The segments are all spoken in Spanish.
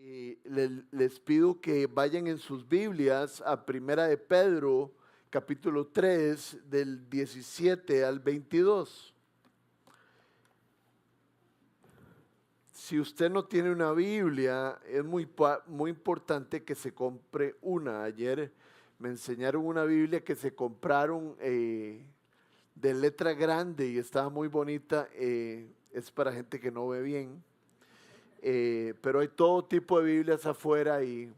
Les pido que vayan en sus Biblias a Primera de Pedro, capítulo 3, del 17 al 22. Si usted no tiene una Biblia, es muy importante que se compre una. Ayer me enseñaron una Biblia que se compraron de letra grande y estaba muy bonita. Es para gente que no ve bien. Pero hay todo tipo de Biblias afuera y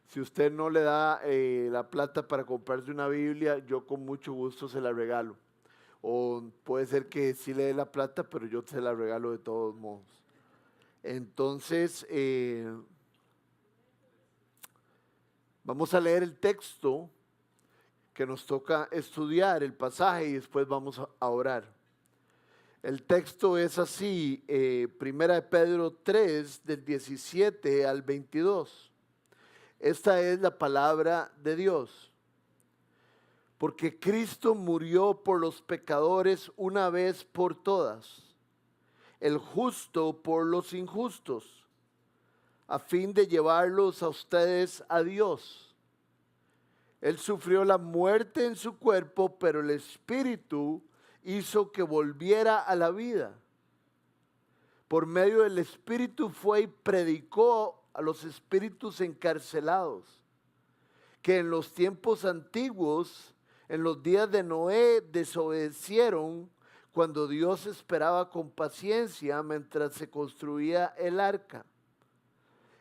si usted no le da la plata para comprarse una Biblia, yo con mucho gusto se la regalo. O puede ser que sí le dé la plata, pero yo se la regalo de todos modos. Entonces, vamos a leer el texto que nos toca estudiar, el pasaje, y después vamos a orar. El texto es así, Primera de Pedro 3, del 17 al 22. Esta es la palabra de Dios. Porque Cristo murió por los pecadores una vez por todas, el justo por los injustos, a fin de llevarlos a ustedes a Dios. Él sufrió la muerte en su cuerpo, pero el Espíritu hizo que volviera a la vida. Por medio del Espíritu fue y predicó a los espíritus encarcelados, que en los tiempos antiguos, en los días de Noé, desobedecieron cuando Dios esperaba con paciencia mientras se construía el arca.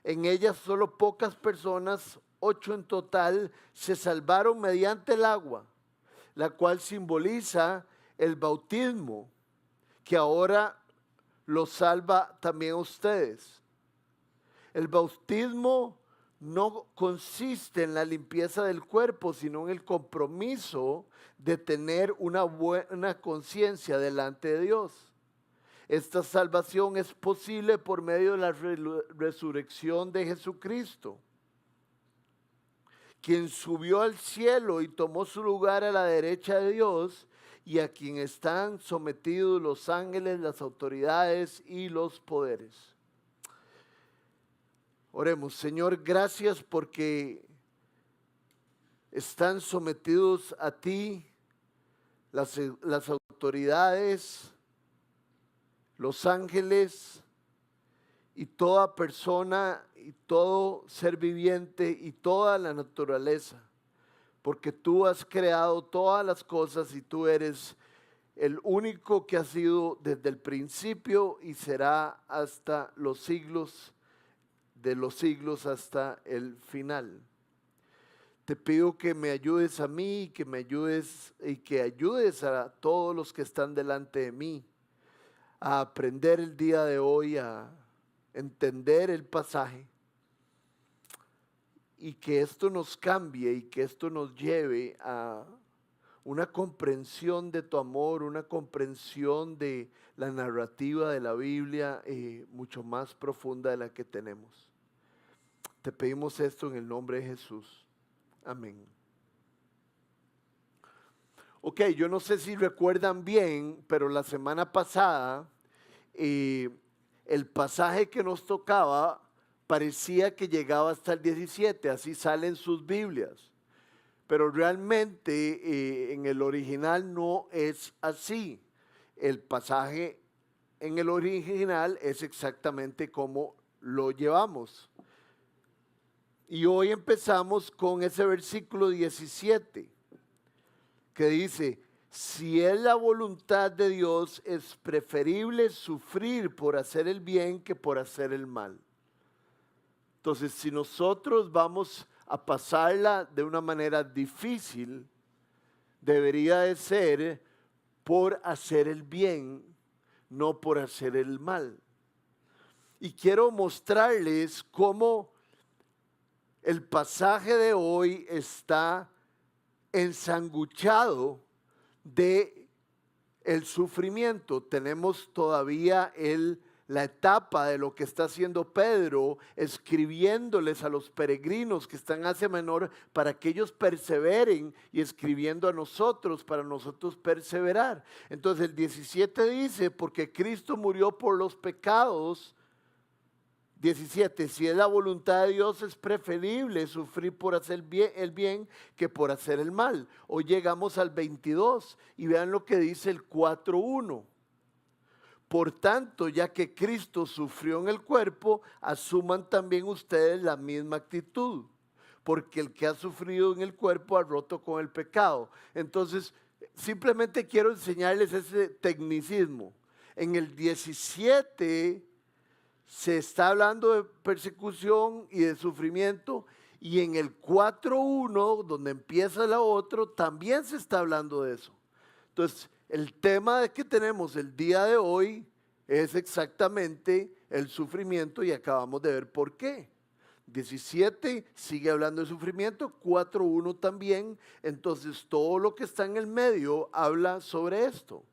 En ella solo pocas personas, 8 en total, se salvaron mediante el agua, la cual simboliza el bautismo, que ahora los salva también a ustedes. El bautismo no consiste en la limpieza del cuerpo, sino en el compromiso de tener una buena conciencia delante de Dios. Esta salvación es posible por medio de la resurrección de Jesucristo, quien subió al cielo y tomó su lugar a la derecha de Dios, y a quien están sometidos los ángeles, las autoridades y los poderes. Oremos. Señor, gracias porque están sometidos a ti las autoridades, los ángeles y toda persona y todo ser viviente y toda la naturaleza, porque tú has creado todas las cosas y tú eres el único que ha sido desde el principio y será hasta los siglos de los siglos hasta el final. Te pido que me ayudes a mí, que me ayudes y que ayudes a todos los que están delante de mí a aprender el día de hoy, a entender el pasaje y que esto nos cambie y que esto nos lleve a una comprensión de tu amor, una comprensión de la narrativa de la Biblia mucho más profunda de la que tenemos. Te pedimos esto en el nombre de Jesús. Amén. Ok, yo no sé si recuerdan bien, pero la semana pasada el pasaje que nos tocaba parecía que llegaba hasta el 17, así salen sus Biblias. Pero realmente en el original no es así. El pasaje en el original es exactamente como lo llevamos. Y hoy empezamos con ese versículo 17 que dice: si es la voluntad de Dios, es preferible sufrir por hacer el bien que por hacer el mal. Entonces, si nosotros vamos a pasarla de una manera difícil, debería de ser por hacer el bien, no por hacer el mal. Y quiero mostrarles cómo el pasaje de hoy está ensanguchado de el sufrimiento. Tenemos todavía la etapa de lo que está haciendo Pedro, escribiéndoles a los peregrinos que están en Asia Menor para que ellos perseveren, y escribiendo a nosotros para nosotros perseverar. Entonces el 17 dice: porque Cristo murió por los pecados 17, si es la voluntad de Dios, es preferible sufrir por hacer el bien que por hacer el mal. Hoy llegamos al 22 y vean lo que dice el 4:1. Por tanto, ya que Cristo sufrió en el cuerpo, asuman también ustedes la misma actitud, porque el que ha sufrido en el cuerpo ha roto con el pecado. Entonces, simplemente quiero enseñarles ese tecnicismo. En el 17 se está hablando de persecución y de sufrimiento, y en el 4:1, donde empieza la otra, también se está hablando de eso. Entonces, el tema que tenemos el día de hoy es exactamente el sufrimiento y acabamos de ver por qué. 17 sigue hablando de sufrimiento, 4:1 también, entonces todo lo que está en el medio habla sobre esto.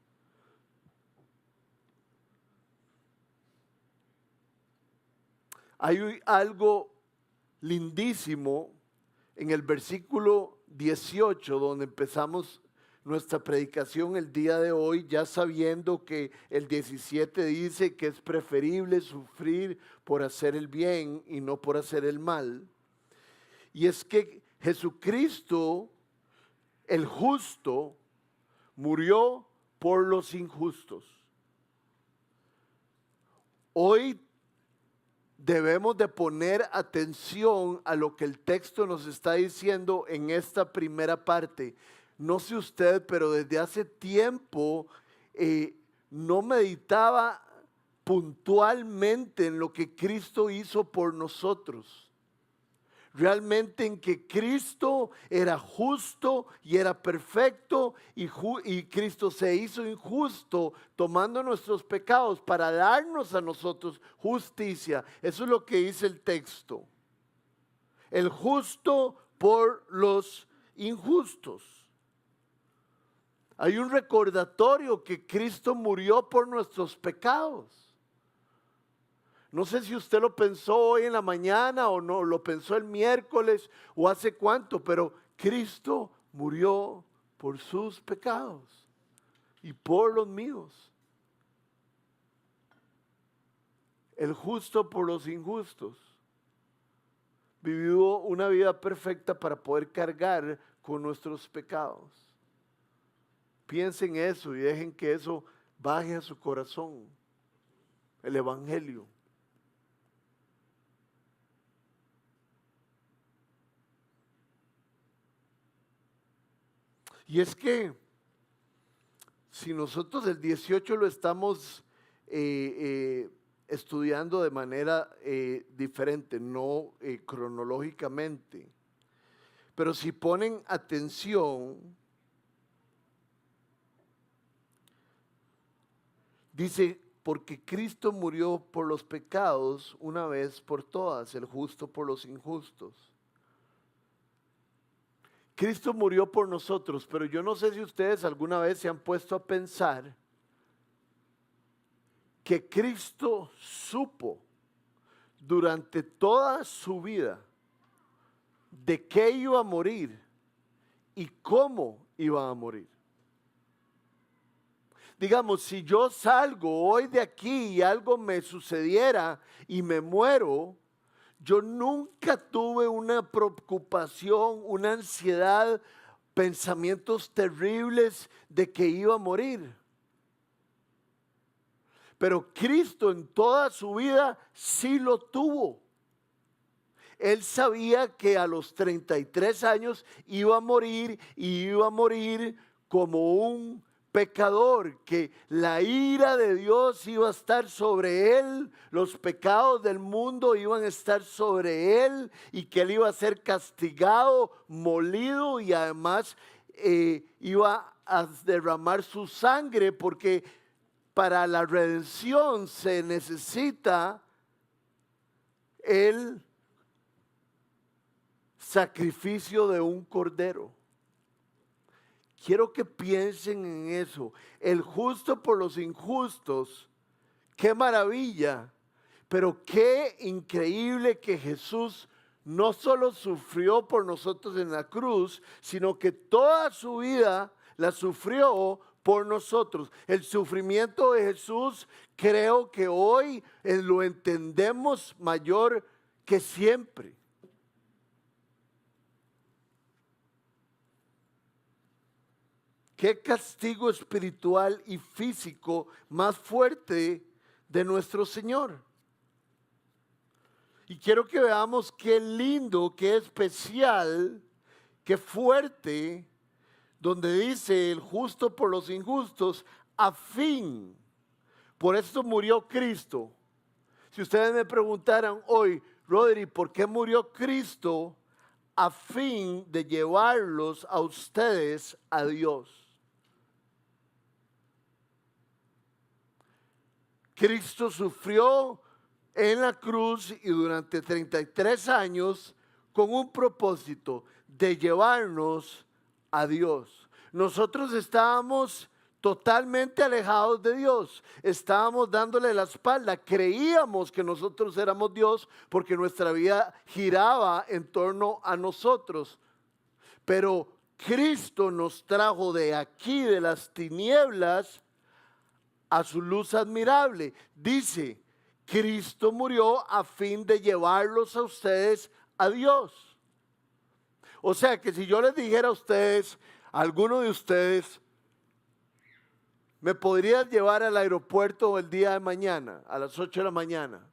Hay algo lindísimo en el versículo 18, donde empezamos nuestra predicación el día de hoy, ya sabiendo que el 17 dice que es preferible sufrir por hacer el bien y no por hacer el mal. Y es que Jesucristo, el justo, murió por los injustos. Hoy debemos de poner atención a lo que el texto nos está diciendo en esta primera parte. No sé usted, pero desde hace tiempo no meditaba puntualmente en lo que Cristo hizo por nosotros. Realmente en que Cristo era justo y era perfecto y Cristo se hizo injusto tomando nuestros pecados para darnos a nosotros justicia. Eso es lo que dice el texto. El justo por los injustos. Hay un recordatorio que Cristo murió por nuestros pecados. No sé si usted lo pensó hoy en la mañana o no, lo pensó el miércoles o hace cuánto, pero Cristo murió por sus pecados y por los míos. El justo por los injustos. Vivió una vida perfecta para poder cargar con nuestros pecados. Piensen eso y dejen que eso baje a su corazón. El Evangelio. Y es que si nosotros el 18 lo estamos estudiando de manera diferente, no cronológicamente, pero si ponen atención, dice, porque Cristo murió por los pecados una vez por todas, el justo por los injustos. Cristo murió por nosotros, pero yo no sé si ustedes alguna vez se han puesto a pensar que Cristo supo durante toda su vida de qué iba a morir y cómo iba a morir. Digamos, si yo salgo hoy de aquí y algo me sucediera y me muero, yo nunca tuve una preocupación, una ansiedad, pensamientos terribles de que iba a morir. Pero Cristo en toda su vida sí lo tuvo. Él sabía que a los 33 años iba a morir y iba a morir como un pecador, que la ira de Dios iba a estar sobre él, los pecados del mundo iban a estar sobre él y que él iba a ser castigado, molido y además iba a derramar su sangre, porque para la redención se necesita el sacrificio de un cordero. Quiero que piensen en eso. El justo por los injustos. Qué maravilla. Pero qué increíble que Jesús no solo sufrió por nosotros en la cruz, sino que toda su vida la sufrió por nosotros. El sufrimiento de Jesús creo que hoy lo entendemos mayor que siempre. ¿Qué castigo espiritual y físico más fuerte de nuestro Señor? Y quiero que veamos qué lindo, qué especial, qué fuerte, donde dice el justo por los injustos, a fin. Por esto murió Cristo. Si ustedes me preguntaran hoy, Rodri, ¿por qué murió Cristo? A fin de llevarlos a ustedes a Dios. Cristo sufrió en la cruz y durante 33 años con un propósito de llevarnos a Dios. Nosotros estábamos totalmente alejados de Dios, estábamos dándole la espalda, creíamos que nosotros éramos Dios porque nuestra vida giraba en torno a nosotros, pero Cristo nos trajo de aquí, de las tinieblas, a su luz admirable. Dice, Cristo murió a fin de llevarlos a ustedes a Dios. O sea que si yo les dijera a ustedes, a alguno de ustedes, ¿me podrías llevar al aeropuerto el día de mañana, a las 8 de la mañana?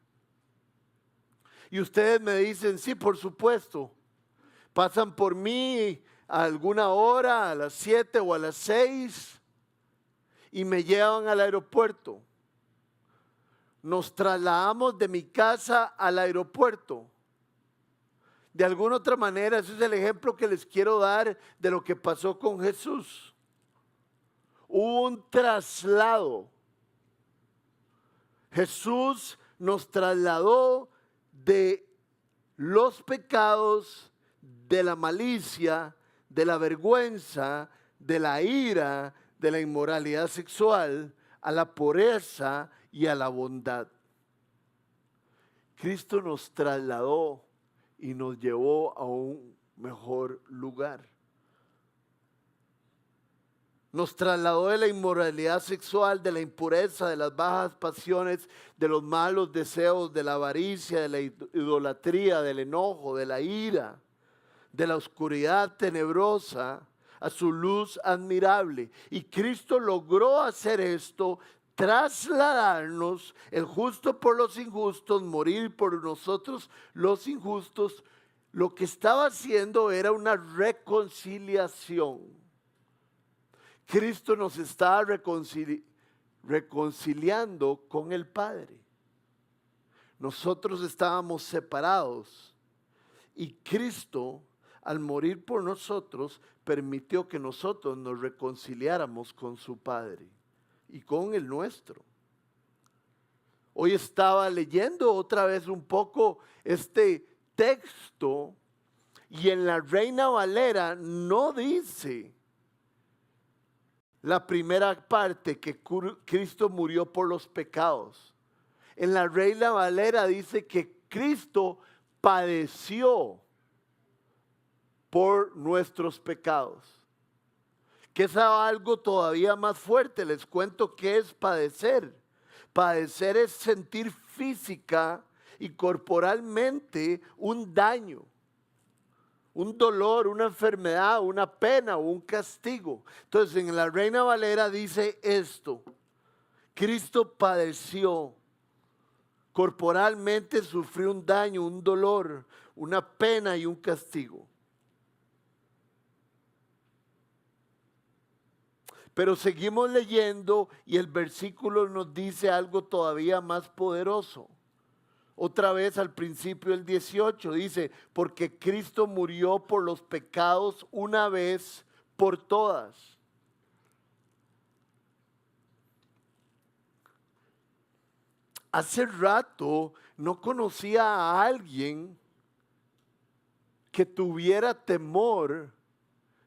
Y ustedes me dicen, sí, por supuesto. Pasan por mí a alguna hora, a las 7 o a las 6, y me llevan al aeropuerto. Nos trasladamos de mi casa al aeropuerto. De alguna otra manera, ese es el ejemplo que les quiero dar de lo que pasó con Jesús. Hubo un traslado. Jesús nos trasladó de los pecados, de la malicia, de la vergüenza, de la ira, de la inmoralidad sexual, a la pureza y a la bondad. Cristo nos trasladó y nos llevó a un mejor lugar. Nos trasladó de la inmoralidad sexual, de la impureza, de las bajas pasiones, de los malos deseos, de la avaricia, de la idolatría, del enojo, de la ira, de la oscuridad tenebrosa, a su luz admirable. Y Cristo logró hacer esto, trasladarnos, el justo por los injustos, morir por nosotros los injustos. Lo que estaba haciendo era una reconciliación. Cristo nos estaba reconciliando con el Padre. Nosotros estábamos separados y Cristo, al morir por nosotros, permitió que nosotros nos reconciliáramos con su Padre y con el nuestro. Hoy estaba leyendo otra vez un poco este texto y en la Reina Valera no dice la primera parte que Cristo murió por los pecados. En la Reina Valera dice que Cristo padeció por nuestros pecados. Que es algo todavía más fuerte. Les cuento qué es padecer. Padecer es sentir física y corporalmente un daño, un dolor, una enfermedad, una pena o un castigo. Entonces en la Reina Valera dice esto: Cristo padeció, corporalmente sufrió un daño, un dolor, una pena y un castigo. Pero seguimos leyendo y el versículo nos dice algo todavía más poderoso. Otra vez al principio el 18 dice, porque Cristo murió por los pecados una vez por todas. Hace rato no conocía a alguien que tuviera temor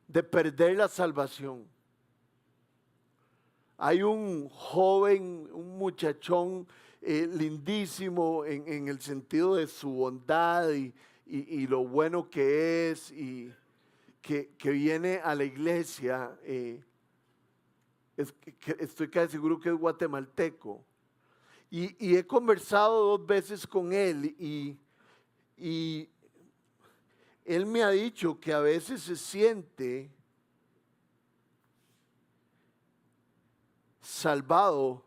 de perder la salvación. Hay un joven, un muchachón lindísimo en el sentido de su bondad y lo bueno que es y que viene a la iglesia. estoy casi seguro que es guatemalteco. Y he conversado 2 veces con él y él me ha dicho que a veces se siente salvado,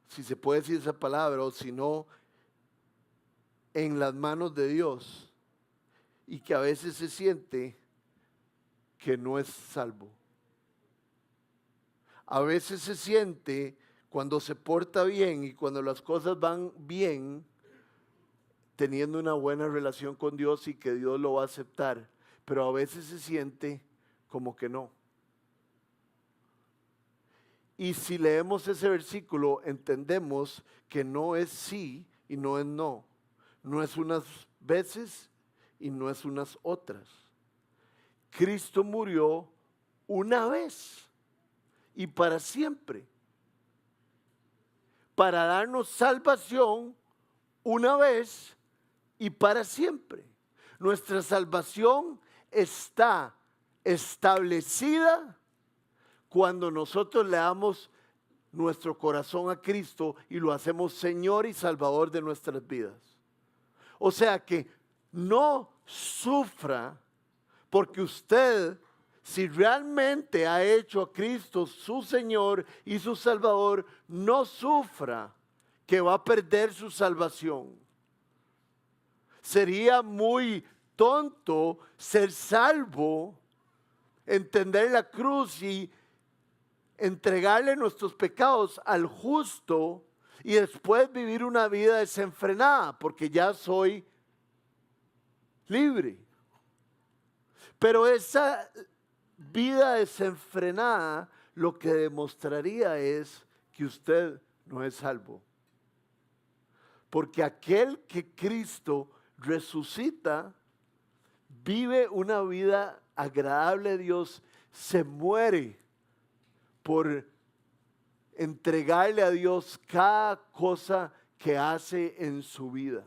si se puede decir esa palabra, o si no, en las manos de Dios, y que a veces se siente que no es salvo. A veces se siente, cuando se porta bien y cuando las cosas van bien, teniendo una buena relación con Dios y que Dios lo va a aceptar, pero a veces se siente como que no. Y si leemos ese versículo, entendemos que no es sí y no es no. No es unas veces y no es unas otras. Cristo murió una vez y para siempre, para darnos salvación una vez y para siempre. Nuestra salvación está establecida cuando nosotros le damos nuestro corazón a Cristo y lo hacemos Señor y Salvador de nuestras vidas. O sea que no sufra porque usted, si realmente ha hecho a Cristo su Señor y su Salvador, no sufra que va a perder su salvación. Sería muy tonto ser salvo, entender la cruz y entregarle nuestros pecados al justo y después vivir una vida desenfrenada, porque ya soy libre. Pero esa vida desenfrenada lo que demostraría es que usted no es salvo. Porque aquel que Cristo resucita, vive una vida agradable a Dios, se muere por entregarle a Dios cada cosa que hace en su vida.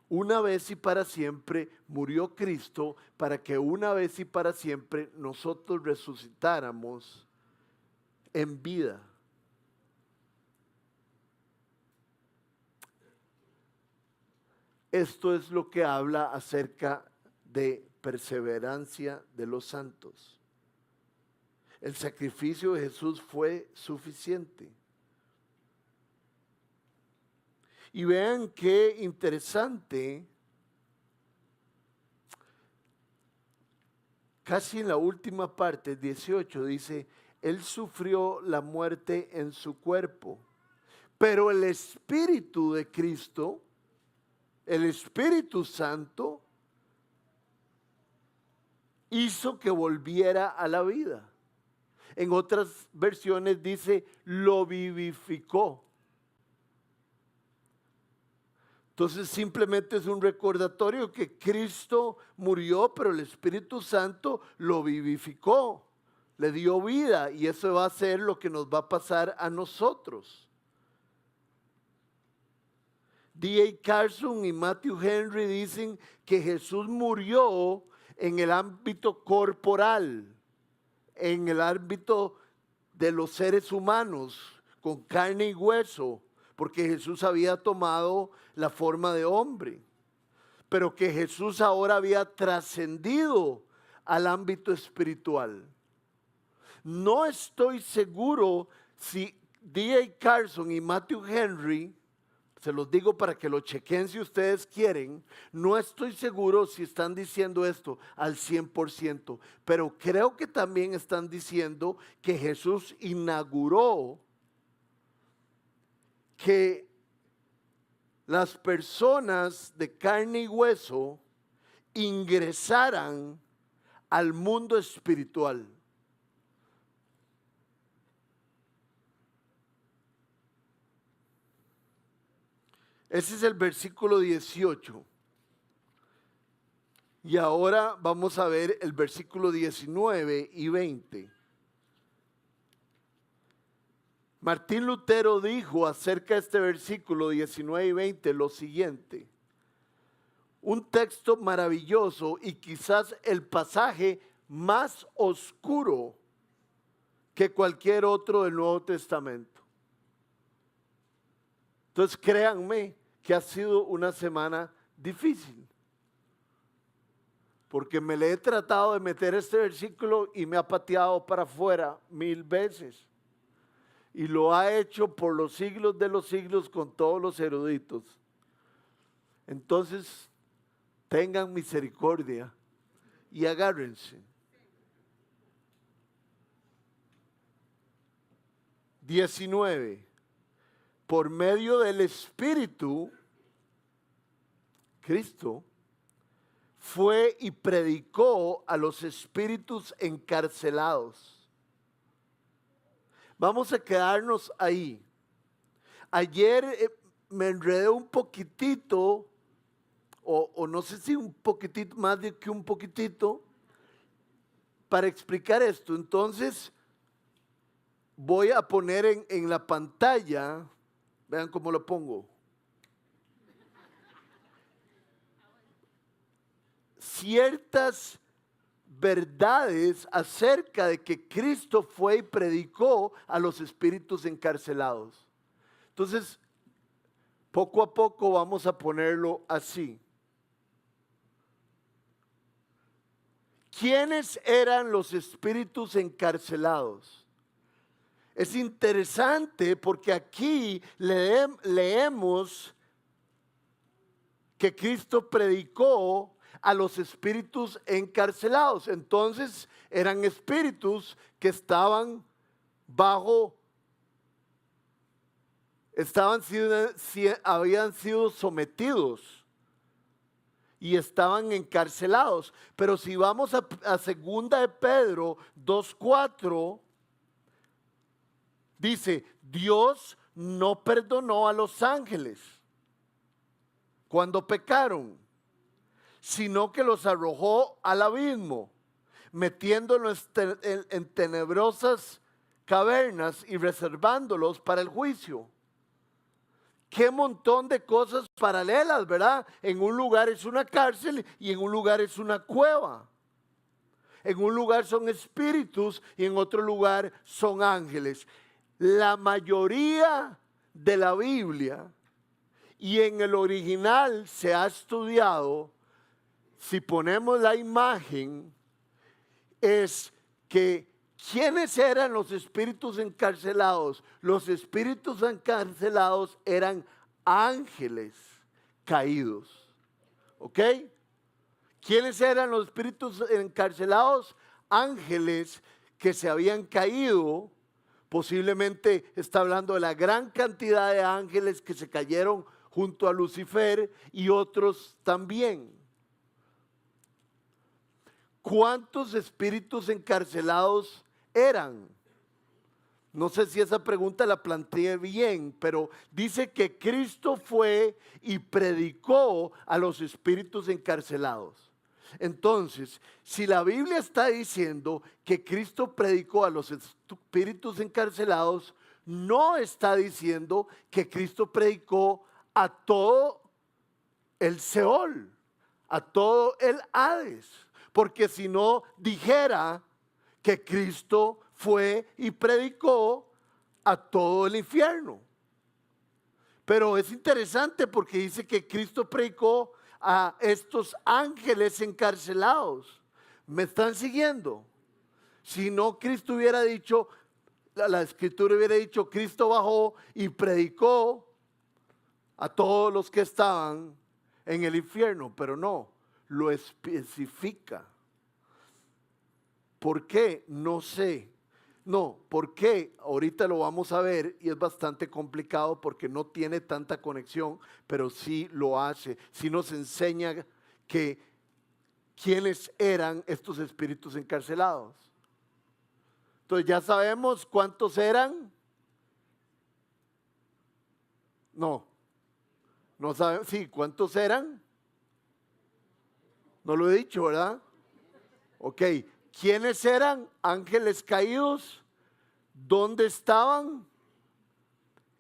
Una vez y para siempre murió Cristo para que una vez y para siempre nosotros resucitáramos en vida. Esto es lo que habla acerca de perseverancia de los santos. El sacrificio de Jesús fue suficiente. Y vean qué interesante, casi en la última parte, 18, dice, Él sufrió la muerte en su cuerpo, pero el Espíritu de Cristo, el Espíritu Santo, hizo que volviera a la vida. En otras versiones dice, lo vivificó. Entonces simplemente es un recordatorio que Cristo murió, pero el Espíritu Santo lo vivificó, le dio vida y eso va a ser lo que nos va a pasar a nosotros. D.A. Carson y Matthew Henry dicen que Jesús murió en el ámbito corporal, en el ámbito de los seres humanos, con carne y hueso, porque Jesús había tomado la forma de hombre, pero que Jesús ahora había trascendido al ámbito espiritual. No estoy seguro si D.A. Carson y Matthew Henry, se los digo para que lo chequen si ustedes quieren, no estoy seguro si están diciendo esto al 100%, pero creo que también están diciendo que Jesús inauguró que las personas de carne y hueso ingresaran al mundo espiritual. Ese es el versículo 18. Y ahora vamos a ver el versículo 19 y 20. Martín Lutero dijo acerca de este versículo 19 y 20 lo siguiente. Un texto maravilloso y quizás el pasaje más oscuro que cualquier otro del Nuevo Testamento. Entonces créanme que ha sido una semana difícil, porque me le he tratado de meter este versículo y me ha pateado para afuera 1000 veces. Y lo ha hecho por los siglos de los siglos con todos los eruditos. Entonces, tengan misericordia y agárrense. 19. Por medio del Espíritu, Cristo fue y predicó a los espíritus encarcelados. Vamos a quedarnos ahí. Ayer me enredé un poquitito, o no sé si un poquitito, más de que un poquitito, para explicar esto. Entonces, voy a poner en la pantalla, vean cómo lo pongo, ciertas verdades acerca de que Cristo fue y predicó a los espíritus encarcelados. Entonces, poco a poco vamos a ponerlo así. ¿Quiénes eran los espíritus encarcelados? Es interesante porque aquí leemos que Cristo predicó a los espíritus encarcelados. Entonces eran espíritus que habían sido sometidos y estaban encarcelados. Pero si vamos a 2 de Pedro 2:4, dice, Dios no perdonó a los ángeles cuando pecaron, sino que los arrojó al abismo, metiéndolos en tenebrosas cavernas y reservándolos para el juicio. Qué montón de cosas paralelas, ¿verdad? En un lugar es una cárcel y en un lugar es una cueva. En un lugar son espíritus y en otro lugar son ángeles. La mayoría de la Biblia y en el original se ha estudiado, si ponemos la imagen, es que ¿quiénes eran los espíritus encarcelados? Los espíritus encarcelados eran ángeles caídos. ¿Ok? ¿Quiénes eran los espíritus encarcelados? Ángeles que se habían caído. Posiblemente está hablando de la gran cantidad de ángeles que se cayeron junto a Lucifer y otros también. ¿Cuántos espíritus encarcelados eran? No sé si esa pregunta la planteé bien, pero dice que Cristo fue y predicó a los espíritus encarcelados. Entonces, si la Biblia está diciendo que Cristo predicó a los espíritus encarcelados, no está diciendo que Cristo predicó a todo el Seol, a todo el Hades. Porque si no dijera que Cristo fue y predicó a todo el infierno. Pero es interesante porque dice que Cristo predicó a estos ángeles encarcelados. ¿Me están siguiendo? Si no, Cristo hubiera dicho, la escritura hubiera dicho, Cristo bajó y predicó a todos los que estaban en el infierno, pero no, lo especifica. ¿Por qué? No sé. No, ¿por qué? Ahorita lo vamos a ver y es bastante complicado porque no tiene tanta conexión, pero sí lo hace. Sí nos enseña que quiénes eran estos espíritus encarcelados. Entonces ya sabemos cuántos eran. No sabemos, sí, ¿cuántos eran? No lo he dicho, ¿verdad? Ok, ¿quiénes eran? Ángeles caídos. ¿Dónde estaban?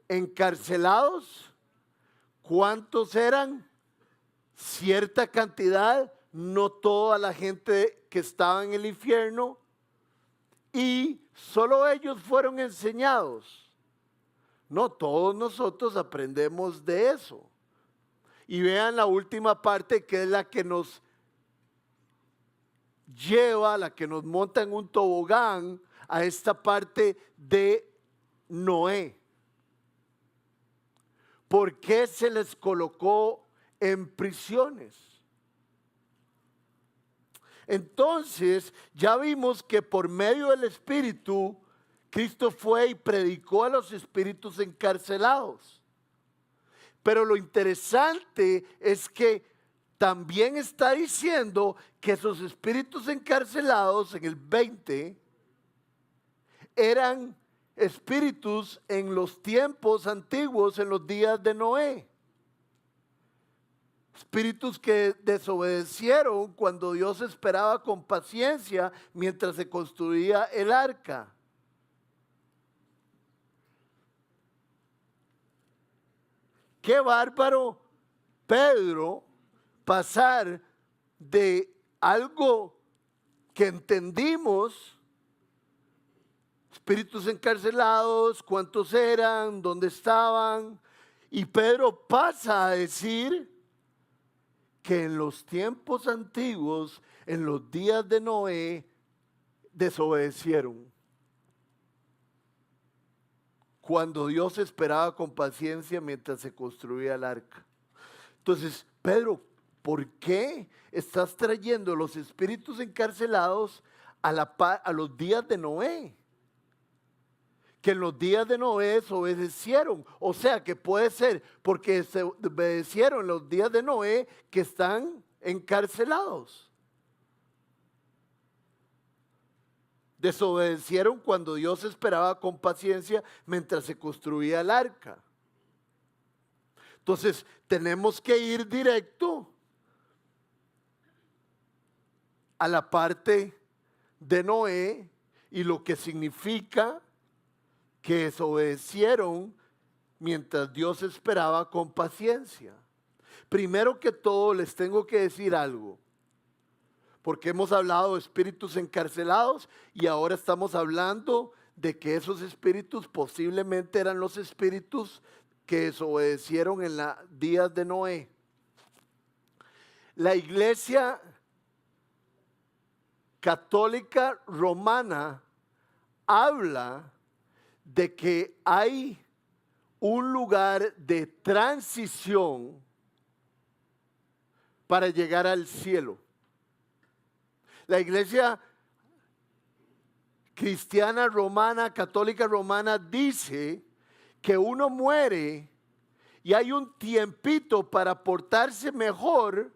Encarcelados. ¿Cuántos eran? Cierta cantidad, no toda la gente que estaba en el infierno, y solo ellos fueron enseñados. No, todos nosotros aprendemos de eso. Y vean la última parte, que es la que nos lleva, la que nos monta en un tobogán a esta parte de Noé. ¿Por qué se les colocó en prisiones? Entonces, ya vimos que por medio del Espíritu, Cristo fue y predicó a los espíritus encarcelados. Pero lo interesante es que también está diciendo que esos espíritus encarcelados en el 20 eran espíritus en los tiempos antiguos, en los días de Noé. Espíritus que desobedecieron cuando Dios esperaba con paciencia mientras se construía el arca. Qué bárbaro, Pedro, pasar de algo que entendimos, espíritus encarcelados, cuántos eran, dónde estaban, y Pedro pasa a decir que en los tiempos antiguos, en los días de Noé, desobedecieron. Cuando Dios esperaba con paciencia mientras se construía el arca. Entonces, Pedro, ¿por qué estás trayendo los espíritus encarcelados a los días de Noé? Que en los días de Noé desobedecieron. O sea, que puede ser porque desobedecieron en los días de Noé que están encarcelados. Desobedecieron cuando Dios esperaba con paciencia mientras se construía el arca. Entonces, tenemos que ir directo a la parte de Noé y lo que significa que desobedecieron mientras Dios esperaba con paciencia. Primero que todo, les tengo que decir algo. Porque hemos hablado de espíritus encarcelados y ahora estamos hablando de que esos espíritus posiblemente eran los espíritus que desobedecieron en los días de Noé. La Iglesia Católica Romana habla de que hay un lugar de transición para llegar al cielo. La Iglesia Cristiana Romana, Católica Romana, dice que uno muere y hay un tiempito para portarse mejor,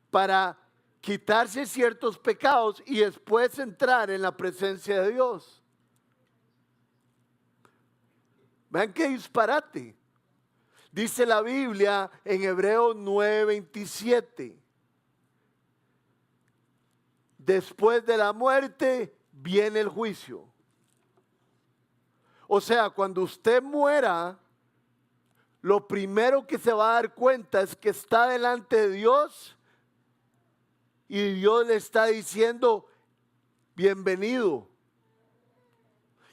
para quitarse ciertos pecados y después entrar en la presencia de Dios. Vean qué disparate. Dice la Biblia en Hebreos 9:27. Después de la muerte viene el juicio. O sea, cuando usted muera, lo primero que se va a dar cuenta es que está delante de Dios y Dios le está diciendo, bienvenido.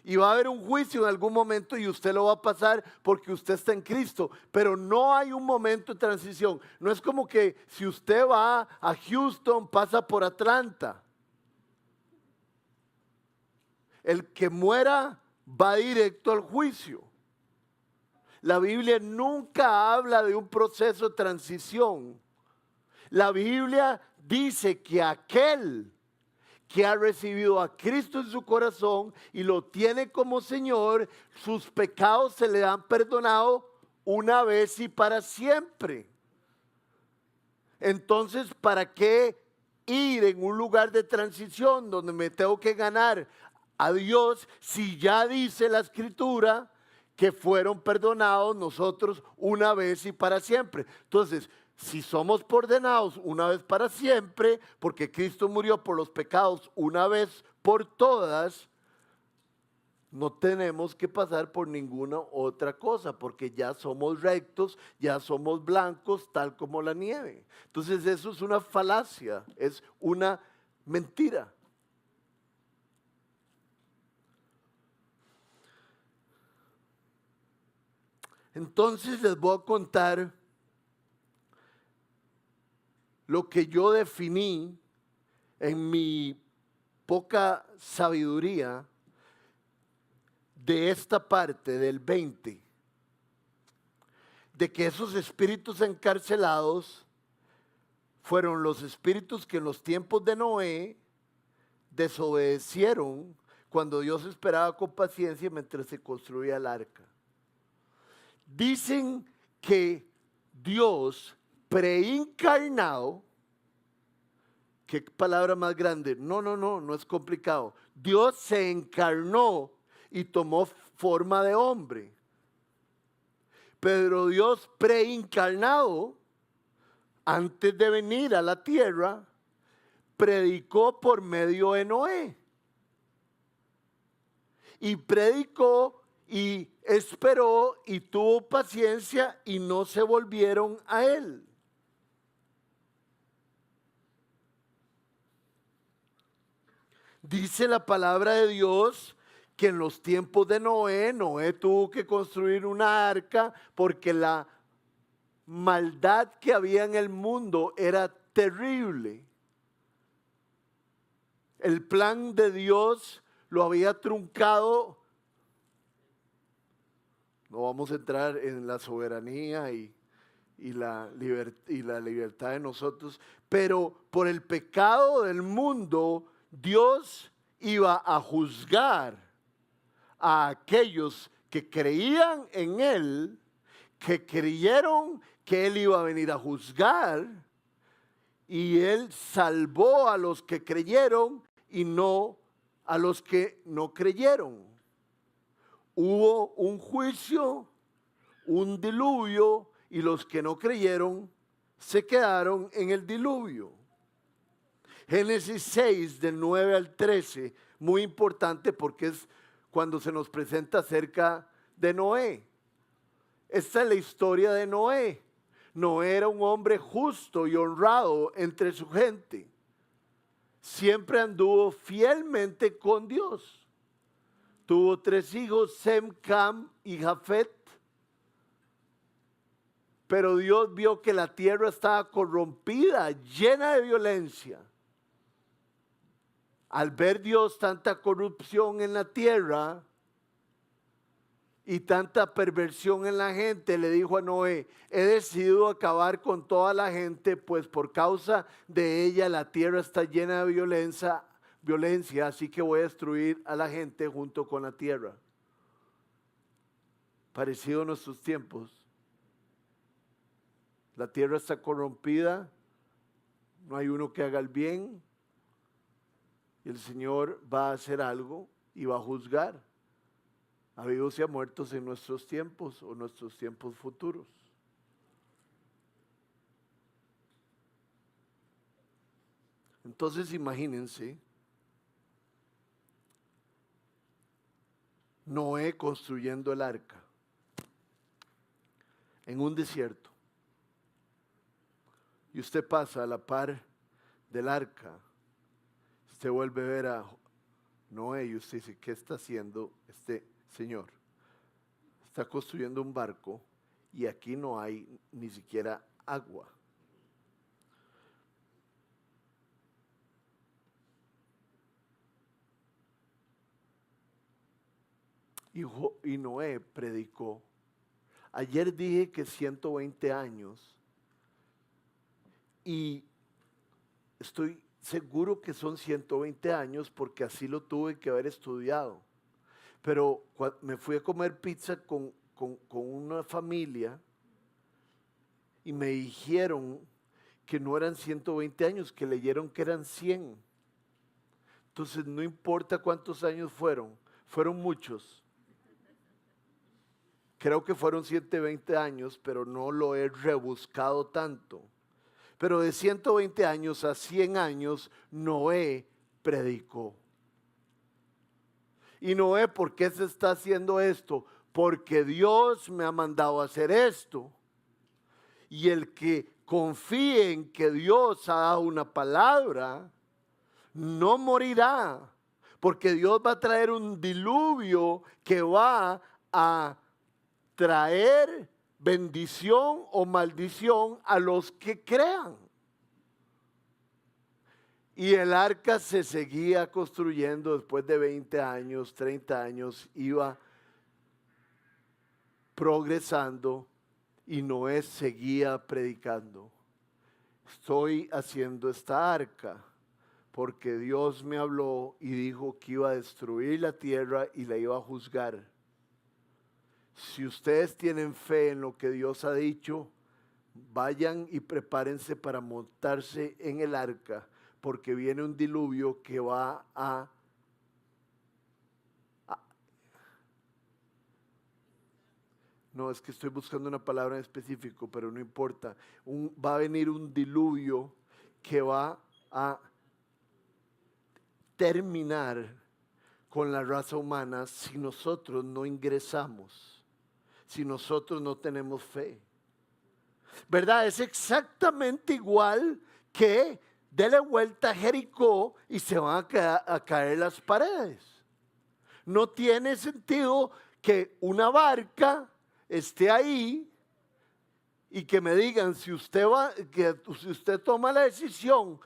Y va a haber un juicio en algún momento y usted lo va a pasar porque usted está en Cristo. Pero no hay un momento de transición. No es como que si usted va a Houston, pasa por Atlanta. El que muera va directo al juicio. La Biblia nunca habla de un proceso de transición. La Biblia dice que aquel que ha recibido a Cristo en su corazón y lo tiene como Señor, sus pecados se le han perdonado una vez y para siempre. Entonces, ¿para qué ir en un lugar de transición donde me tengo que ganar a Dios si ya dice la Escritura que fueron perdonados nosotros una vez y para siempre? Entonces, si somos perdonados una vez para siempre, porque Cristo murió por los pecados una vez por todas, No tenemos que pasar por ninguna otra cosa porque ya somos rectos, ya somos blancos, tal como la nieve. Entonces eso es una falacia, es una mentira. Entonces les voy a contar lo que yo definí en mi poca sabiduría de esta parte del 20, de que esos espíritus encarcelados fueron los espíritus que en los tiempos de Noé desobedecieron cuando Dios esperaba con paciencia mientras se construía el arca. Dicen que Dios preencarnado, qué palabra más grande, no es complicado. Dios se encarnó y tomó forma de hombre. Pero Dios preencarnado, antes de venir a la tierra, predicó por medio de Noé. Y predicó y esperó y tuvo paciencia y no se volvieron a él. Dice la palabra de Dios que en los tiempos de Noé, Noé tuvo que construir una arca porque la maldad que había en el mundo era terrible. El plan de Dios lo había truncado. No vamos a entrar en la soberanía y la libertad de nosotros, pero por el pecado del mundo, Dios iba a juzgar a aquellos que creían en Él, que creyeron que Él iba a venir a juzgar, y Él salvó a los que creyeron y no a los que no creyeron. Hubo un juicio, un diluvio, y los que no creyeron se quedaron en el diluvio. Génesis 6, del 9 al 13, muy importante porque es cuando se nos presenta acerca de Noé. Esta es la historia de Noé. Noé era un hombre justo y honrado entre su gente. Siempre anduvo fielmente con Dios. Tuvo 3 hijos, Sem, Cam y Jafet. Pero Dios vio que la tierra estaba corrompida, llena de violencia. Al ver Dios tanta corrupción en la tierra y tanta perversión en la gente, le dijo a Noé: he decidido acabar con toda la gente, pues por causa de ella la tierra está llena de violencia, así que voy a destruir a la gente junto con la tierra. Parecido a nuestros tiempos. La tierra está corrompida, no hay uno que haga el bien, y el Señor va a hacer algo y va a juzgar a vivos y a muertos en nuestros tiempos o nuestros tiempos futuros. Entonces imagínense, Noé construyendo el arca en un desierto. Y usted pasa a la par del arca, usted vuelve a ver a Noé y usted dice: ¿qué está haciendo este señor? Está construyendo un barco y aquí no hay ni siquiera agua. Y Noé predicó. Ayer dije que 120 años y estoy seguro que son 120 años porque así lo tuve que haber estudiado. Pero me fui a comer pizza con una familia y me dijeron que no eran 120 años, que leyeron que eran 100. Entonces no importa cuántos años fueron muchos. Creo que fueron 120 años, pero no lo he rebuscado tanto. Pero de 120 años a 100 años, Noé predicó. Y Noé, ¿por qué se está haciendo esto? Porque Dios me ha mandado a hacer esto. Y el que confíe en que Dios ha dado una palabra, no morirá. Porque Dios va a traer un diluvio que va a traer bendición o maldición a los que crean. Y el arca se seguía construyendo después de 20 años, 30 años, iba progresando y Noé seguía predicando. Estoy haciendo esta arca porque Dios me habló y dijo que iba a destruir la tierra y la iba a juzgar. Si ustedes tienen fe en lo que Dios ha dicho, vayan y prepárense para montarse en el arca, porque viene un diluvio que va no, es que estoy buscando una palabra en específico, pero no importa. Va a venir un diluvio que va a terminar con la raza humana si nosotros no ingresamos, si nosotros no tenemos fe. ¿Verdad? Es exactamente igual que dele vuelta a Jericó y se van a caer las paredes. No tiene sentido que una barca esté ahí y que me digan si usted toma la decisión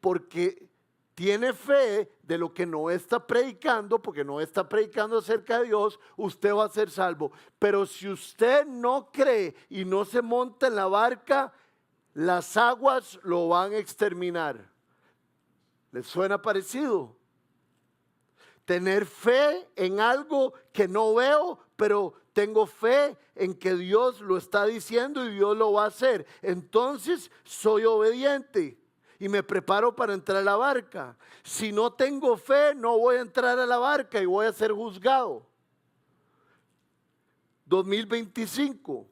porque tiene fe de lo que no está predicando, porque no está predicando acerca de Dios, usted va a ser salvo. Pero si usted no cree y no se monta en la barca, las aguas lo van a exterminar. ¿Les suena parecido? Tener fe en algo que no veo, pero tengo fe en que Dios lo está diciendo y Dios lo va a hacer. Entonces soy obediente y me preparo para entrar a la barca. Si no tengo fe, no voy a entrar a la barca y voy a ser juzgado. 2025.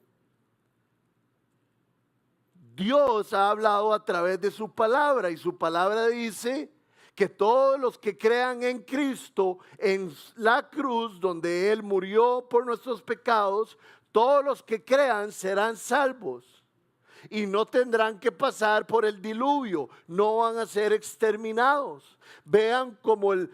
Dios ha hablado a través de su palabra y su palabra dice que todos los que crean en Cristo, en la cruz donde Él murió por nuestros pecados, todos los que crean serán salvos y no tendrán que pasar por el diluvio, no van a ser exterminados. Vean como el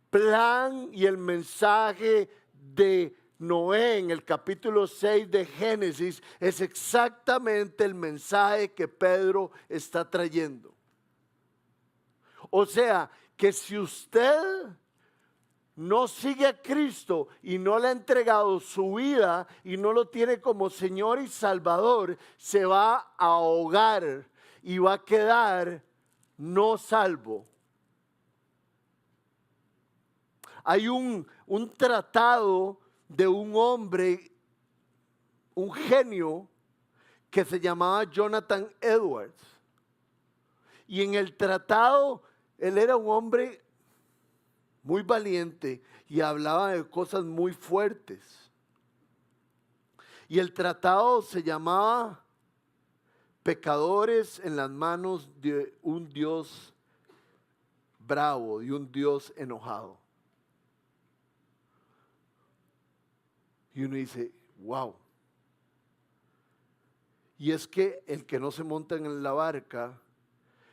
plan y el mensaje de Noé en el capítulo 6 de Génesis es exactamente el mensaje que Pedro está trayendo. O sea, que si usted no sigue a Cristo y no le ha entregado su vida y no lo tiene como Señor y Salvador, se va a ahogar y va a quedar no salvo. Hay un tratado de un hombre, un genio, que se llamaba Jonathan Edwards. Y en el tratado, él era un hombre muy valiente y hablaba de cosas muy fuertes. Y el tratado se llamaba Pecadores en las manos de un Dios bravo, de un Dios enojado. Y uno dice, wow. Y es que el que no se monta en la barca,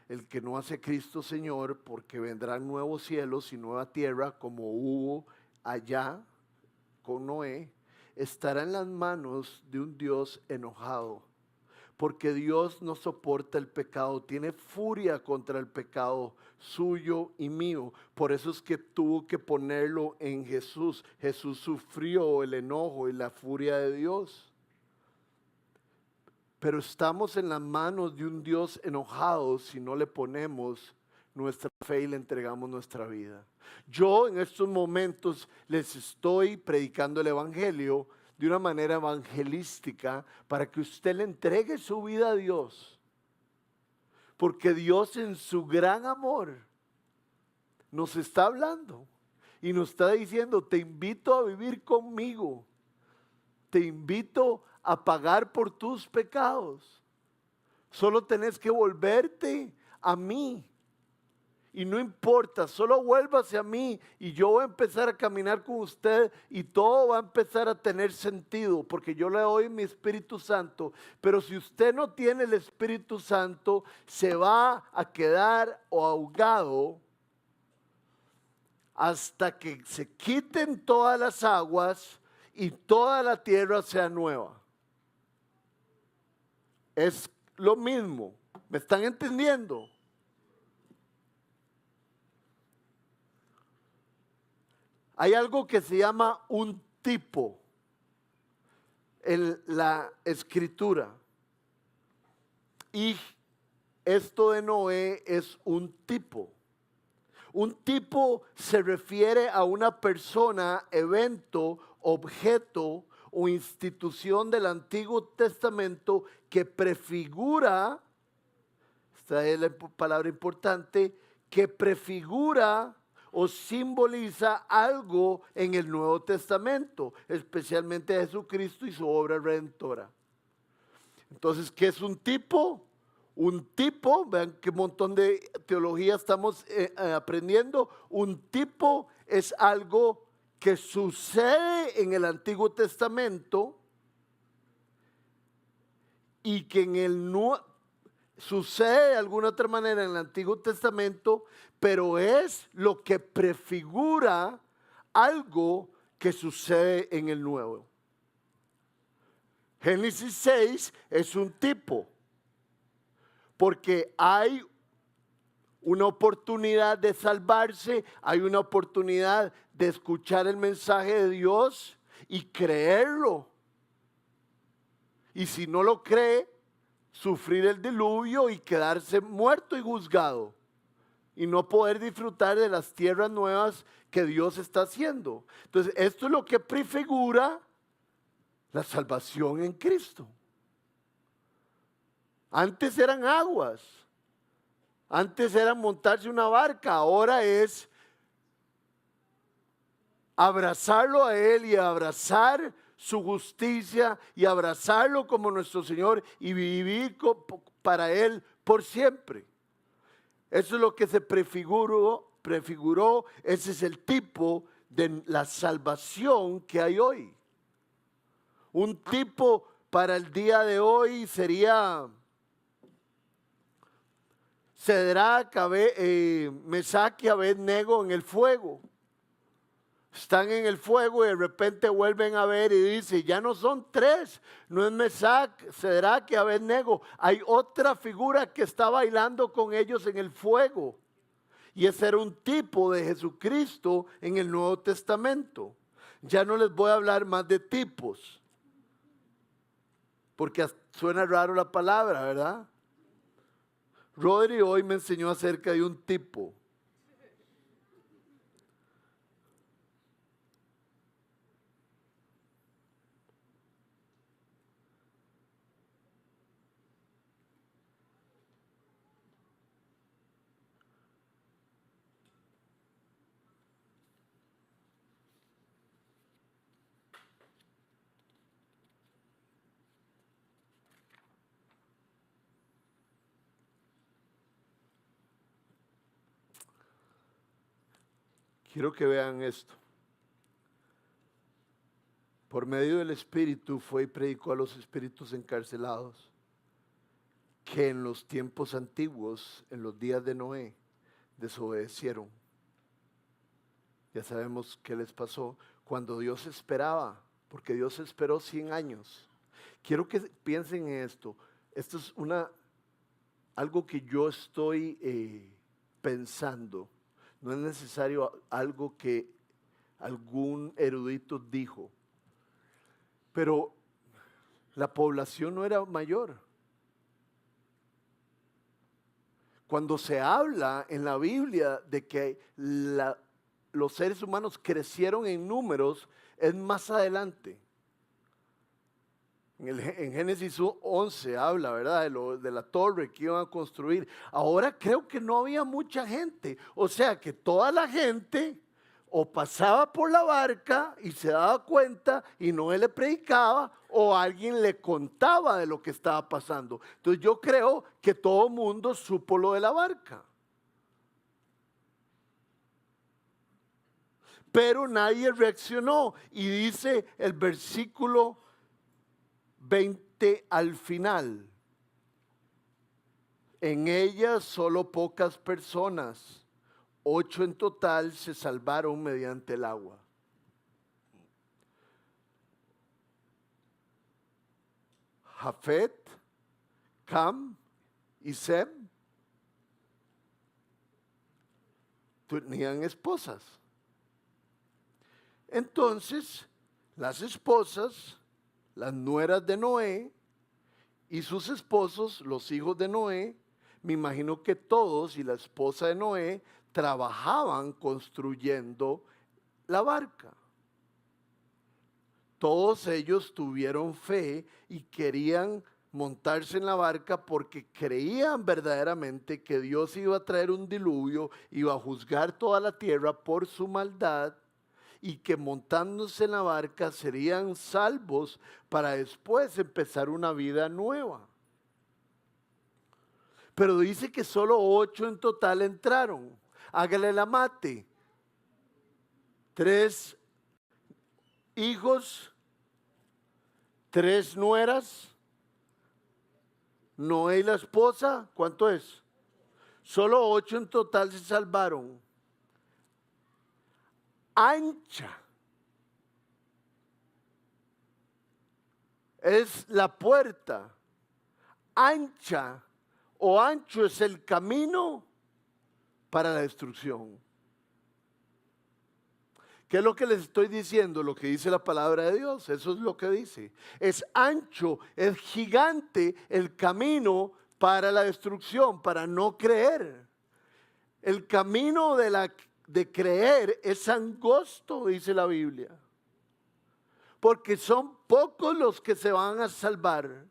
el que no hace Cristo Señor, porque vendrán nuevos cielos y nueva tierra como hubo allá con Noé, estará en las manos de un Dios enojado. Porque Dios no soporta el pecado, tiene furia contra el pecado suyo y mío. Por eso es que tuvo que ponerlo en Jesús. Jesús sufrió el enojo y la furia de Dios. Pero estamos en las manos de un Dios enojado si no le ponemos nuestra fe y le entregamos nuestra vida. Yo en estos momentos les estoy predicando el Evangelio de una manera evangelística para que usted le entregue su vida a Dios. Porque Dios en su gran amor nos está hablando y nos está diciendo, te invito a vivir conmigo, te invito a pagar por tus pecados. Solo tenés que volverte a mí y no importa, solo vuélvase a mí y yo voy a empezar a caminar con usted y todo va a empezar a tener sentido porque yo le doy mi Espíritu Santo. Pero si usted no tiene el Espíritu Santo, se va a quedar ahogado hasta que se quiten todas las aguas y toda la tierra sea nueva. Es lo mismo. ¿Me están entendiendo? Hay algo que se llama un tipo en la escritura. Y esto de Noé es un tipo. Un tipo se refiere a una persona, evento, objeto o institución del Antiguo Testamento que prefigura, esta es la palabra importante, que prefigura o simboliza algo en el Nuevo Testamento, especialmente a Jesucristo y su obra redentora. Entonces, ¿qué es un tipo? Un tipo, vean qué montón de teología estamos aprendiendo. Un tipo es algo que sucede en el Antiguo Testamento y que en el Nuevo sucede de alguna otra manera en el Antiguo Testamento, pero es lo que prefigura algo que sucede en el Nuevo. Génesis 6 es un tipo, porque hay una oportunidad de salvarse, hay una oportunidad de escuchar el mensaje de Dios y creerlo. Y si no lo cree, sufrir el diluvio y quedarse muerto y juzgado y no poder disfrutar de las tierras nuevas que Dios está haciendo. Entonces, esto es lo que prefigura la salvación en Cristo. Antes eran aguas, antes era montarse una barca, ahora es abrazarlo a Él y abrazar su justicia y abrazarlo como nuestro Señor y vivir para Él por siempre. Eso es lo que se prefiguró, ese es el tipo de la salvación que hay hoy. Un tipo para el día de hoy sería Sadrach, Mesach y Abednego en el fuego. Están en el fuego y de repente vuelven a ver y dice, ya no son tres, no es Mesach, Sadrach y Abednego, hay otra figura que está bailando con ellos en el fuego. Y ese era un tipo de Jesucristo en el Nuevo Testamento. Ya no les voy a hablar más de tipos, porque suena raro la palabra, ¿verdad? Rodri hoy me enseñó acerca de un tipo. Quiero que vean esto. Por medio del Espíritu fue y predicó a los espíritus encarcelados que en los tiempos antiguos, en los días de Noé, desobedecieron. Ya sabemos qué les pasó cuando Dios esperaba, porque Dios esperó 100 años. Quiero que piensen en esto. Esto es algo que yo estoy pensando. No es necesario algo que algún erudito dijo. Pero la población no era mayor. Cuando se habla en la Biblia de que los seres humanos crecieron en números, es más adelante. En Génesis 11 habla, ¿verdad? De la torre que iban a construir. Ahora creo que no había mucha gente. O sea que toda la gente o pasaba por la barca y se daba cuenta y Noé le predicaba o alguien le contaba de lo que estaba pasando. Entonces yo creo que todo el mundo supo lo de la barca. pero nadie reaccionó. Y dice el versículo 20 al final: en ella solo pocas personas, 8 en total, se salvaron mediante el agua. Jafet, Cam y Sem tenían esposas. Entonces, las esposas, las nueras de Noé y sus esposos, los hijos de Noé, me imagino que todos y la esposa de Noé trabajaban construyendo la barca. Todos ellos tuvieron fe y querían montarse en la barca porque creían verdaderamente que Dios iba a traer un diluvio, iba a juzgar toda la tierra por su maldad, y que montándose en la barca serían salvos para después empezar una vida nueva. Pero dice que solo 8 en total entraron. Hágale la mate. 3 hijos, 3 nueras, Noé y la esposa, ¿cuánto es? Solo 8 en total se salvaron. Ancha es la puerta, ancha o ancho es el camino para la destrucción. ¿Qué es lo que les estoy diciendo? Lo que dice la palabra de Dios, eso es lo que dice. Es ancho, es gigante el camino para la destrucción, para no creer. El camino de creer es angosto, dice la Biblia, porque son pocos los que se van a salvar.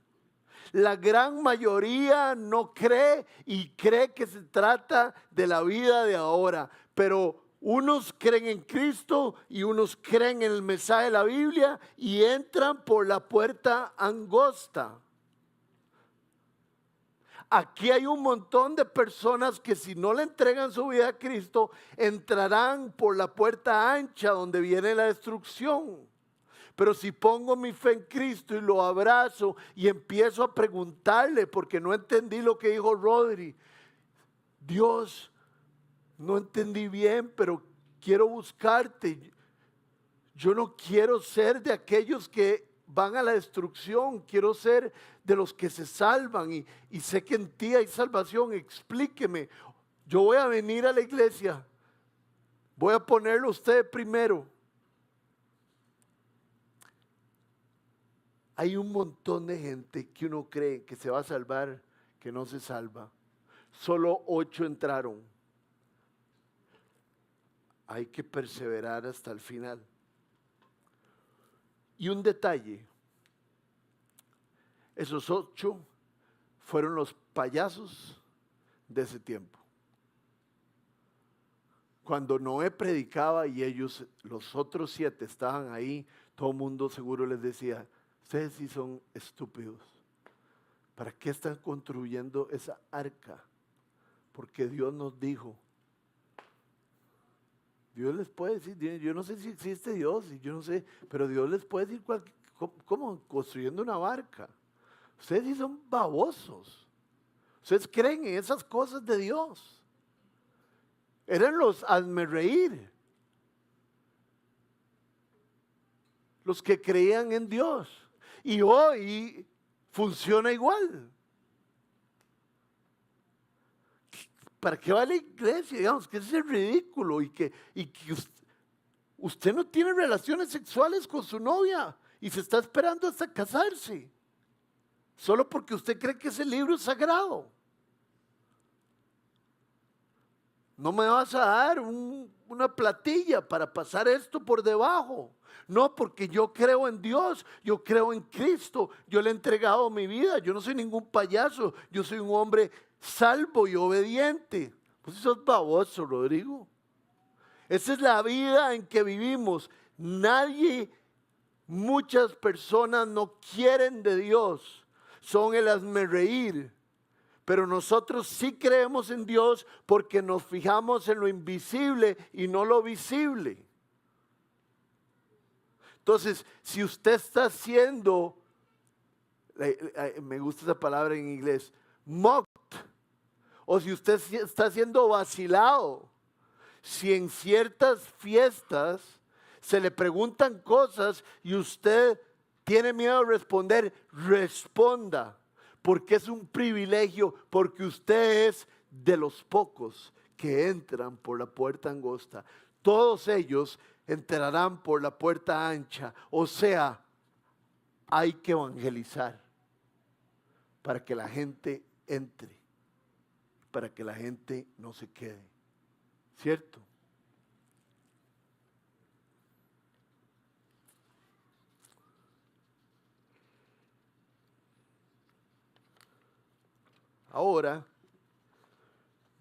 La gran mayoría no cree y cree que se trata de la vida de ahora, pero unos creen en Cristo y unos creen en el mensaje de la Biblia y entran por la puerta angosta. Aquí hay un montón de personas que si no le entregan su vida a Cristo, entrarán por la puerta ancha donde viene la destrucción. Pero si pongo mi fe en Cristo y lo abrazo y empiezo a preguntarle, porque no entendí lo que dijo Rodri, Dios, no entendí bien, pero quiero buscarte. Yo no quiero ser de aquellos que van a la destrucción, quiero ser de los que se salvan y sé que en ti hay salvación, explíqueme. Yo voy a venir a la iglesia, voy a ponerlo a usted primero. Hay un montón de gente que uno cree que se va a salvar, que no se salva. Solo 8 entraron. Hay que perseverar hasta el final. Y un detalle, esos 8 fueron los payasos de ese tiempo. Cuando Noé predicaba y ellos, los otros 7 estaban ahí, todo el mundo seguro les decía, ustedes sí son estúpidos. ¿Para qué están construyendo esa arca? Porque Dios nos dijo. Dios les puede decir, yo no sé si existe Dios, yo no sé, pero Dios les puede decir, ¿cómo? Construyendo una barca. Ustedes sí son babosos. Ustedes creen en esas cosas de Dios. Eran los hazme reír. Los que creían en Dios. Y hoy funciona igual. ¿Para qué va a la iglesia? Digamos que ese es ridículo y que usted no tiene relaciones sexuales con su novia y se está esperando hasta casarse. Solo porque usted cree que ese libro es sagrado. No me vas a dar una platilla para pasar esto por debajo. No, porque yo creo en Dios, yo creo en Cristo, yo le he entregado mi vida, yo no soy ningún payaso, yo soy un hombre salvo y obediente. Pues eso es baboso, Rodrigo. Esa es la vida en que vivimos. Muchas personas no quieren de Dios, son el hazmerreír. Pero nosotros sí creemos en Dios porque nos fijamos en lo invisible y no lo visible. Entonces, si usted está haciendo, me gusta esa palabra en inglés, mocked, o si usted está siendo vacilado, si en ciertas fiestas se le preguntan cosas y usted tiene miedo de responder, responda, porque es un privilegio, porque usted es de los pocos que entran por la puerta angosta. Todos ellos entrarán por la puerta ancha. O sea, hay que evangelizar para que la gente entre, para que la gente no se quede. ¿Cierto? Ahora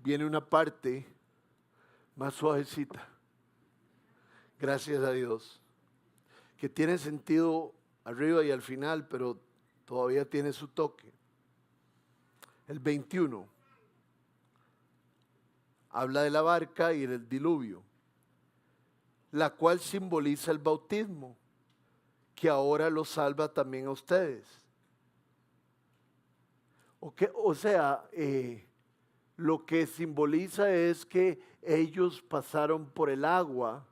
viene una parte más suavecita, gracias a Dios, que tiene sentido arriba y al final, pero todavía tiene su toque. El 21 habla de la barca y del diluvio, la cual simboliza el bautismo, que ahora los salva también a ustedes. O sea, lo que simboliza es que ellos pasaron por el agua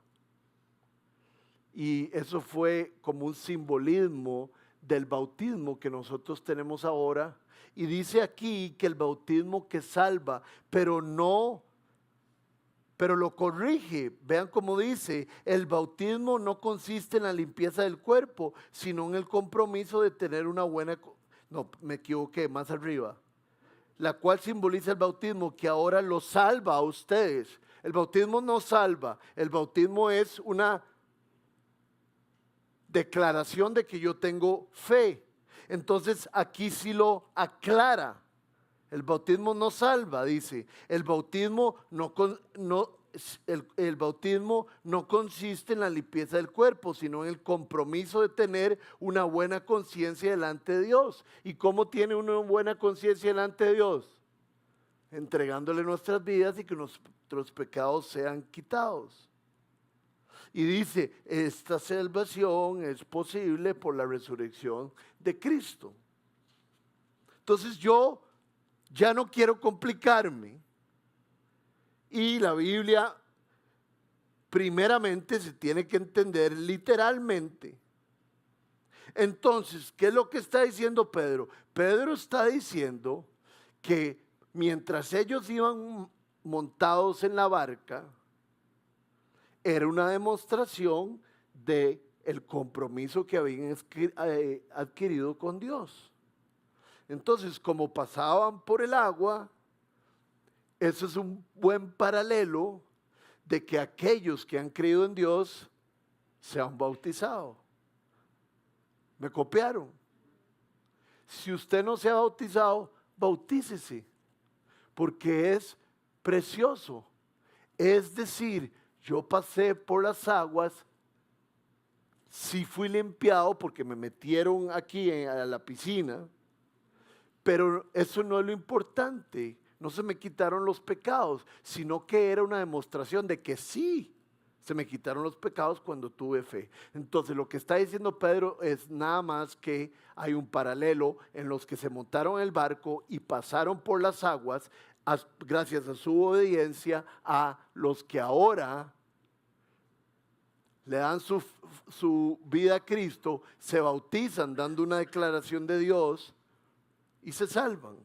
y eso fue como un simbolismo del bautismo que nosotros tenemos ahora. Y dice aquí que el bautismo que salva, pero lo corrige. Vean cómo dice, el bautismo no consiste en la limpieza del cuerpo, sino en el compromiso de tener una buena... No, me equivoqué, más arriba. La cual simboliza el bautismo que ahora los salva a ustedes. El bautismo no salva, el bautismo es una declaración de que yo tengo fe. Entonces aquí sí lo aclara. El bautismo no salva, dice. El bautismo el bautismo no consiste en la limpieza del cuerpo, sino en el compromiso de tener una buena conciencia delante de Dios. ¿Y cómo tiene una buena conciencia delante de Dios? Entregándole nuestras vidas y que nuestros pecados sean quitados. Y dice, esta salvación es posible por la resurrección de Cristo. Entonces yo ya no quiero complicarme. Y la Biblia primeramente se tiene que entender literalmente. Entonces, ¿qué es lo que está diciendo Pedro? Pedro está diciendo que mientras ellos iban montados en la barca, era una demostración de el compromiso que habían adquirido con Dios. Entonces, como pasaban por el agua, eso es un buen paralelo de que aquellos que han creído en Dios se han bautizado. ¿Me copiaron? Si usted no se ha bautizado, bautícese, porque es precioso. Es decir, yo pasé por las aguas, sí fui limpiado porque me metieron aquí a la piscina, pero eso no es lo importante. No se me quitaron los pecados, sino que era una demostración de que sí, se me quitaron los pecados cuando tuve fe. Entonces lo que está diciendo Pedro es nada más que hay un paralelo en los que se montaron en el barco y pasaron por las aguas gracias a su obediencia, a los que ahora le dan su vida a Cristo, se bautizan dando una declaración de Dios y se salvan.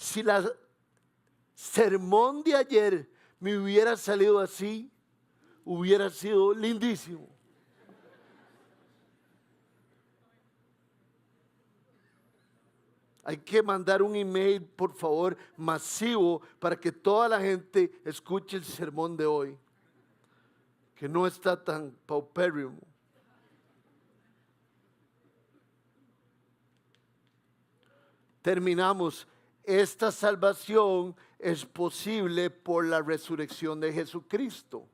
Si la sermón de ayer me hubiera salido así, hubiera sido lindísimo. Hay que mandar un email, por favor, masivo para que toda la gente escuche el sermón de hoy, que no está tan paupérrimo. Terminamos. Esta salvación es posible por la resurrección de Jesucristo.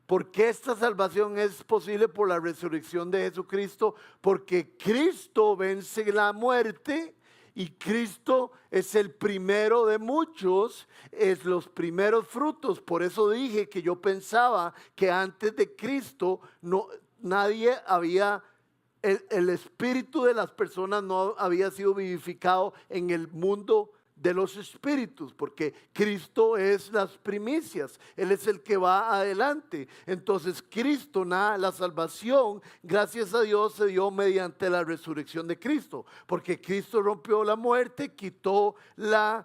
¿Por qué esta salvación es posible por la resurrección de Jesucristo? Porque Cristo vence la muerte Y Cristo es el primero de muchos, es los primeros frutos. Por eso dije que yo pensaba que antes de Cristo nadie había, el espíritu de las personas no había sido vivificado en el mundo de los espíritus, porque Cristo es las primicias, Él es el que va adelante. Entonces Cristo, la salvación, gracias a Dios, se dio mediante la resurrección de Cristo, porque Cristo rompió la muerte, quitó la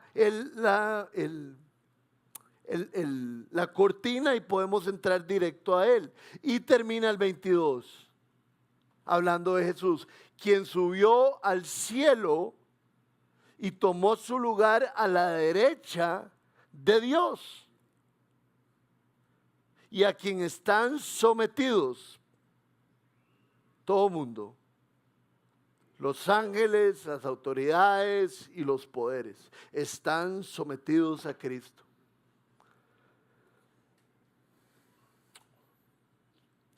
cortina y podemos entrar directo a Él. Y termina el 22, hablando de Jesús, quien subió al cielo y tomó su lugar a la derecha de Dios, y a quien están sometidos todo mundo, los ángeles, las autoridades y los poderes, están sometidos a Cristo.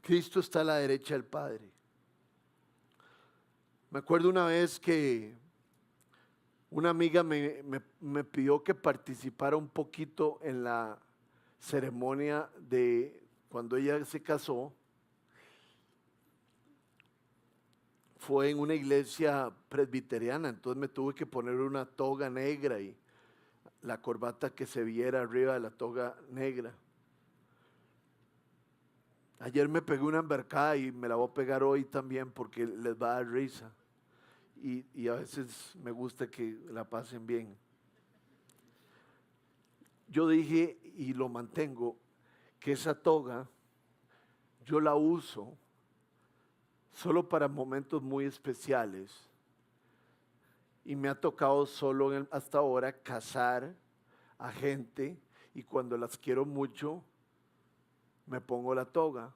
Cristo está a la derecha del Padre. Me acuerdo una vez que una amiga me pidió que participara un poquito en la ceremonia de cuando ella se casó. Fue en una iglesia presbiteriana, entonces me tuve que poner una toga negra y la corbata que se viera arriba de la toga negra. Ayer me pegué una embarcada y me la voy a pegar hoy también porque les va a dar risa. Y a veces me gusta que la pasen bien. Yo dije y lo mantengo, que esa toga yo la uso solo para momentos muy especiales. Y me ha tocado solo hasta ahora casar a gente, y cuando las quiero mucho me pongo la toga.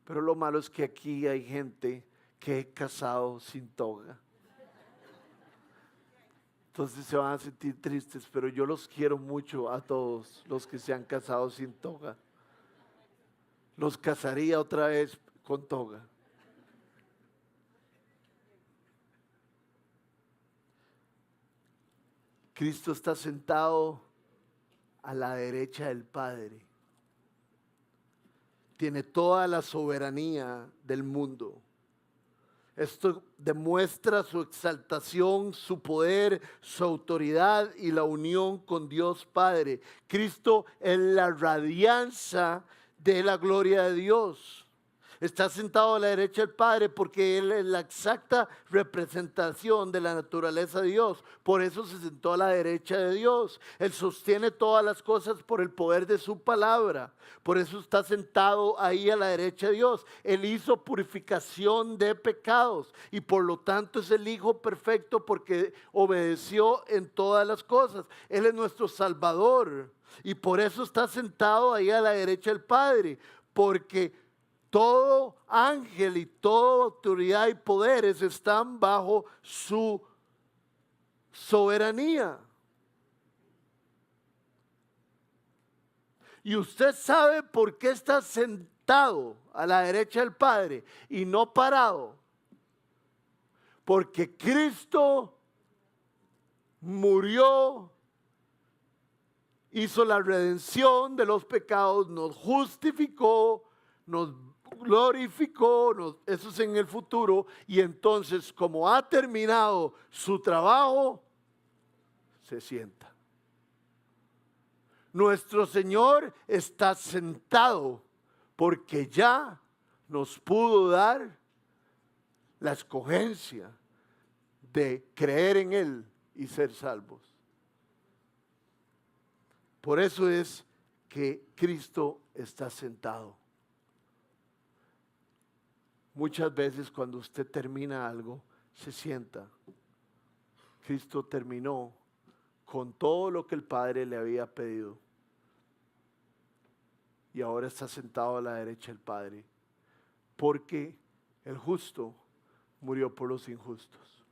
Pero lo malo es que aquí hay gente que he casado sin toga. Entonces se van a sentir tristes, pero yo los quiero mucho a todos los que se han casado sin toga. Los casaría otra vez con toga. Cristo está sentado a la derecha del Padre. Tiene toda la soberanía del mundo. Esto demuestra su exaltación, su poder, su autoridad y la unión con Dios Padre. Cristo es la radianza de la gloria de Dios. Está sentado a la derecha del Padre porque Él es la exacta representación de la naturaleza de Dios. Por eso se sentó a la derecha de Dios. Él sostiene todas las cosas por el poder de su palabra. Por eso está sentado ahí a la derecha de Dios. Él hizo purificación de pecados y por lo tanto es el Hijo perfecto porque obedeció en todas las cosas. Él es nuestro Salvador y por eso está sentado ahí a la derecha del Padre, porque todo ángel y toda autoridad y poderes están bajo su soberanía. Y usted sabe por qué está sentado a la derecha del Padre y no parado. Porque Cristo murió, hizo la redención de los pecados, nos justificó, nos glorificó, eso es en el futuro, y entonces como ha terminado su trabajo, se sienta. Nuestro Señor está sentado porque ya nos pudo dar la escogencia de creer en Él y ser salvos. Por eso es que Cristo está sentado. Muchas veces cuando usted termina algo, se sienta. Cristo terminó con todo lo que el Padre le había pedido. Y ahora está sentado a la derecha del Padre. Porque el justo murió por los injustos.